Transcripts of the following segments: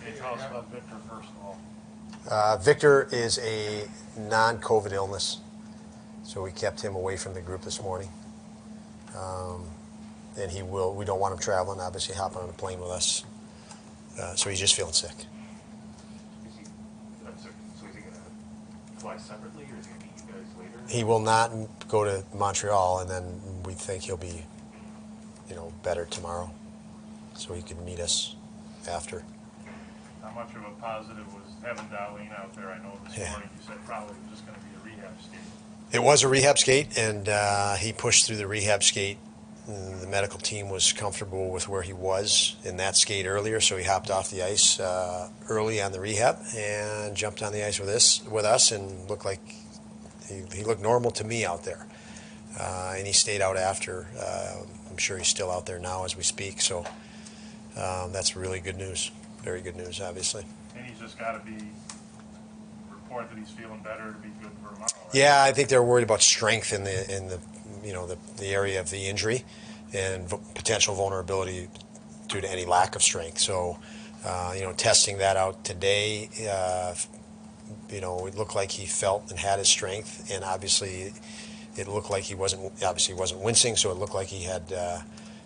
Hey, tell us about Victor first of all. Victor is a non-COVID illness, so we kept him away from the group this morning. And we don't want him traveling, obviously, hopping on a plane with us. So he's just feeling sick. So is he going to fly separately, or is he going to meet you guys later? He will not go to Montreal, and then we think he'll be, better tomorrow, so he can meet us after. How much of a positive was having Darlene out there? I know this morning you said probably it was just going to be a rehab skate. It was a rehab skate, and he pushed through the rehab skate. The medical team was comfortable with where he was in that skate earlier, so he hopped off the ice early on the rehab and jumped on the ice with us, and looked like he looked normal to me out there. And he stayed out after. I'm sure he's still out there now as we speak. So that's really good news. Very good news, obviously. And he's just got to report that he's feeling better to be good for tomorrow. Right? Yeah, I think they're worried about strength in the area of the injury and potential vulnerability due to any lack of strength. So, testing that out today, it looked like he felt and had his strength, and obviously it looked like he wasn't wincing, so it looked like he had, there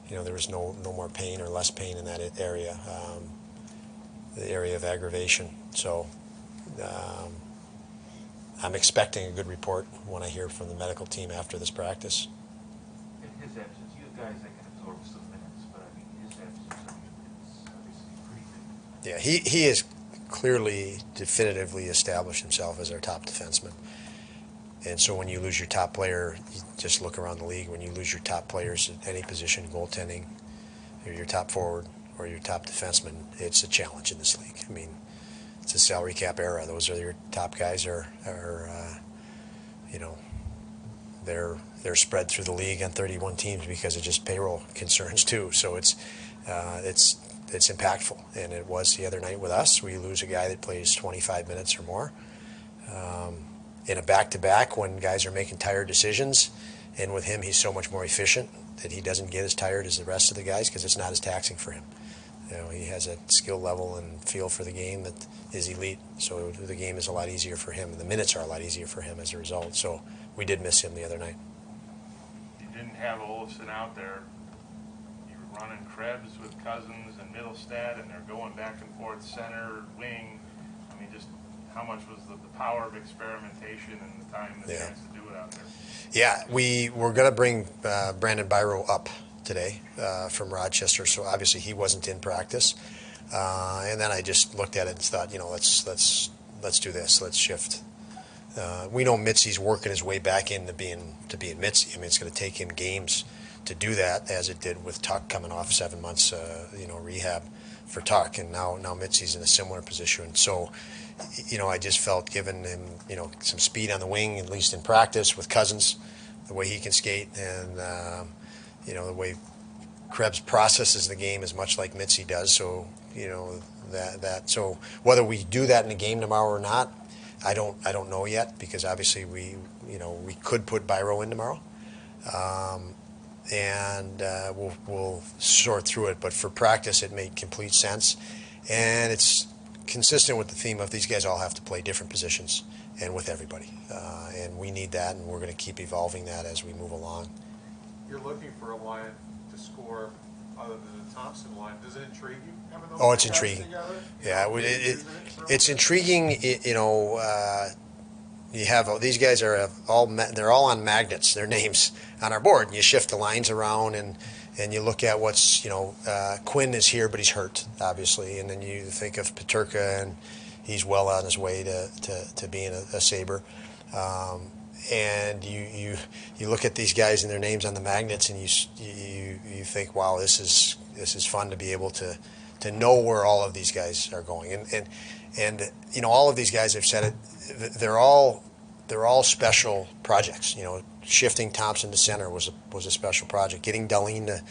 was no more pain or less pain in that area, the area of aggravation. So I'm expecting a good report when I hear from the medical team after this practice. In his absence, you have guys that can absorb some minutes, but I mean, his absence, it's obviously pretty big. Yeah, he has clearly, definitively established himself as our top defenseman. And so when you lose your top player, you just look around the league, when you lose your top players at any position, goaltending, or your top forward, or your top defenseman, it's a challenge in this league. I mean, it's a salary cap era. Those are your top guys they're spread through the league on 31 teams because of just payroll concerns too. So it's impactful, and it was the other night with us. We lose a guy that plays 25 minutes or more in a back-to-back when guys are making tired decisions, and with him he's so much more efficient that he doesn't get as tired as the rest of the guys because it's not as taxing for him. He has a skill level and feel for the game that is elite, so the game is a lot easier for him, and the minutes are a lot easier for him as a result. So we did miss him the other night. You didn't have Olofsson out there. You were running Krebs with Cousins and Middlestad, and they're going back and forth center, wing. I mean, just how much was the power of experimentation and the time and the chance to do it out there? Yeah, we were going to bring Brandon Byro up today from Rochester, so obviously he wasn't in practice. And then I just looked at it and thought, let's do this. Let's shift. We know Mitzi's working his way back into being Mitzi. I mean, it's going to take him games to do that, as it did with Tuck coming off 7 months, rehab for Tuck, and now Mitzi's in a similar position. So, I just felt giving him, some speed on the wing, at least in practice with Cousins, the way he can skate, and the way Krebs processes the game is much like Mitzi does. So, so whether we do that in a game tomorrow or not, I don't know yet, because obviously we could put Byro in tomorrow, and we'll sort through it. But for practice, it made complete sense, and it's consistent with the theme of these guys all have to play different positions and with everybody, and we need that, and we're going to keep evolving that as we move along. You're looking for a line to score other than the Thompson line. Does it intrigue you? Oh, it's intriguing. Yeah, it's intriguing. You have these guys they're all on magnets. Their names on our board, and you shift the lines around, and you look at what's Quinn is here, but he's hurt, obviously, and then you think of Peterka, and he's well on his way to being a Sabre. And you look at these guys and their names on the magnets, and you think, wow, this is fun to be able to know where all of these guys are going, and all of these guys, I've said it, they're all special projects. Shifting Thompson to center was a special project. Getting Darlene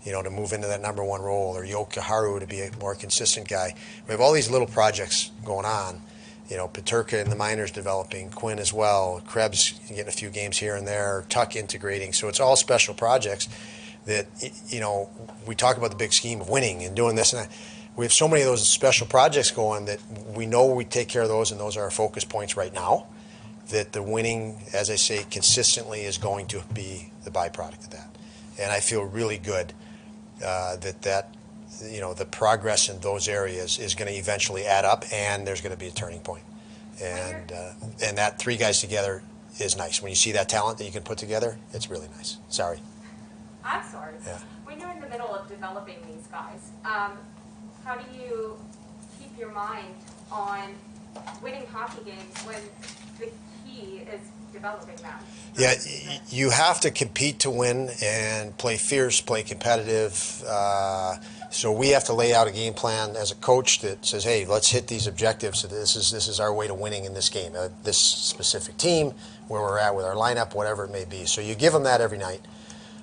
to move into that number one role, or Yoka Haru to be a more consistent guy. We have all these little projects going on. Peterka in the minors developing, Quinn as well, Krebs getting a few games here and there, Tuck integrating. So it's all special projects that, we talk about the big scheme of winning and doing this and that, we have so many of those special projects going that we know we take care of those, and those are our focus points right now. That the winning, as I say, consistently is going to be the byproduct of that. And I feel really good that the progress in those areas is going to eventually add up, and there's going to be a turning point. And that three guys together is nice. When you see that talent that you can put together, it's really nice. Sorry. I'm sorry. Yeah. When you're in the middle of developing these guys, how do you keep your mind on winning hockey games when the key is developing them? Yeah, you have to compete to win and play fierce, play competitive. So we have to lay out a game plan as a coach that says, hey, let's hit these objectives. So this is our way to winning in this game, this specific team, where we're at with our lineup, whatever it may be. So you give them that every night.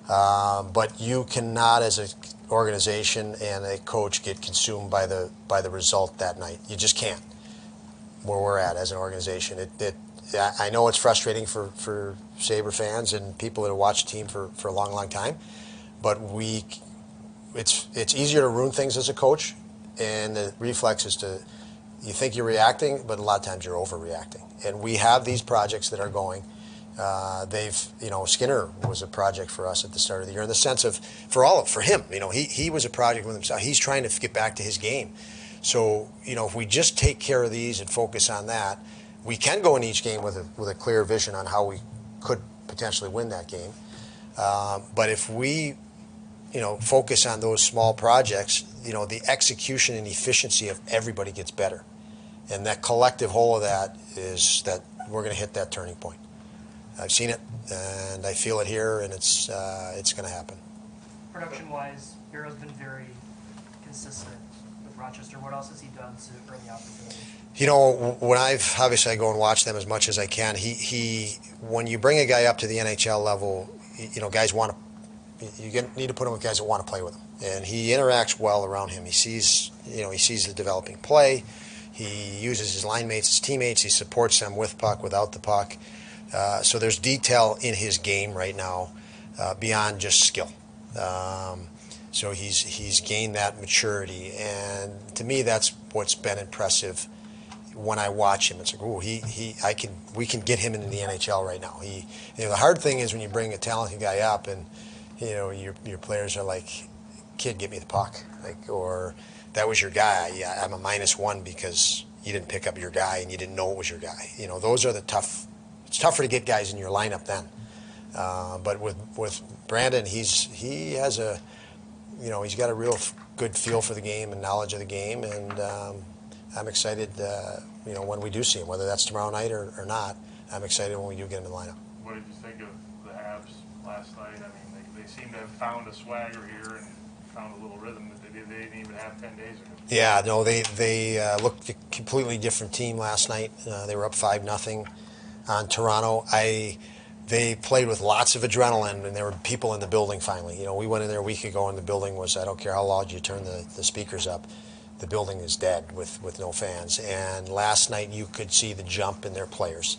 But you cannot, as an organization and a coach, get consumed by the result that night. You just can't. Where we're at as an organization, I know it's frustrating for Sabre fans and people that have watched the team for a long, long time, but it's easier to ruin things as a coach, and the reflex is you think you're reacting, but a lot of times you're overreacting. And we have these projects that are going. Skinner was a project for us at the start of the year in the sense of for him, he was a project with himself. He's trying to get back to his game. So, if we just take care of these and focus on that, we can go in each game with a clear vision on how we could potentially win that game. But if we, focus on those small projects, the execution and efficiency of everybody gets better. And that collective whole of that is that we're going to hit that turning point. I've seen it, and I feel it here, and it's going to happen. Production-wise, Barrow's been very consistent with Rochester. What else has he done to earn the opportunity? When I go and watch them as much as I can, when you bring a guy up to the NHL level, guys need to put him with guys that want to play with him, and he interacts well around him. He sees the developing play. He uses his line mates, his teammates. He supports them with puck, without the puck. So there's detail in his game right now beyond just skill. So he's gained that maturity, and to me, that's what's been impressive. When I watch him, it's like, oh, we can get him into the NHL right now. The hard thing is when you bring a talented guy up, and your players are like, kid, get me the puck, or that was your guy. Yeah, I'm a -1 because you didn't pick up your guy and you didn't know it was your guy. Those are the tough. It's tougher to get guys in your lineup then. But with Brandon, he has he's got a real good feel for the game and knowledge of the game, and I'm excited, when we do see him, whether that's tomorrow night or not. I'm excited when we do get him in the lineup. What did you think of the Habs last night? I mean, they seem to have found a swagger here and found a little rhythm that they didn't even have 10 days ago. Yeah, no, they looked a completely different team last night. They were up 5-0 on Toronto. They played with lots of adrenaline, and there were people in the building finally. We went in there a week ago, and the building was, I don't care how loud you turn the speakers up, the building is dead with no fans. And last night you could see the jump in their players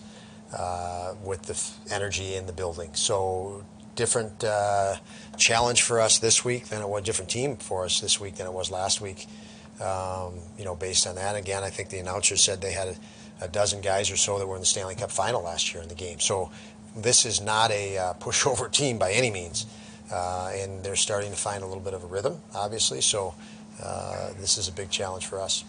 with the energy in the building. So different challenge for us this week than it was, different team for us this week than it was last week. Based on that, again, I think the announcers said they had a dozen guys or so that were in the Stanley Cup final last year in the game. So this is not a pushover team by any means, and they're starting to find a little bit of a rhythm, obviously. So this is a big challenge for us.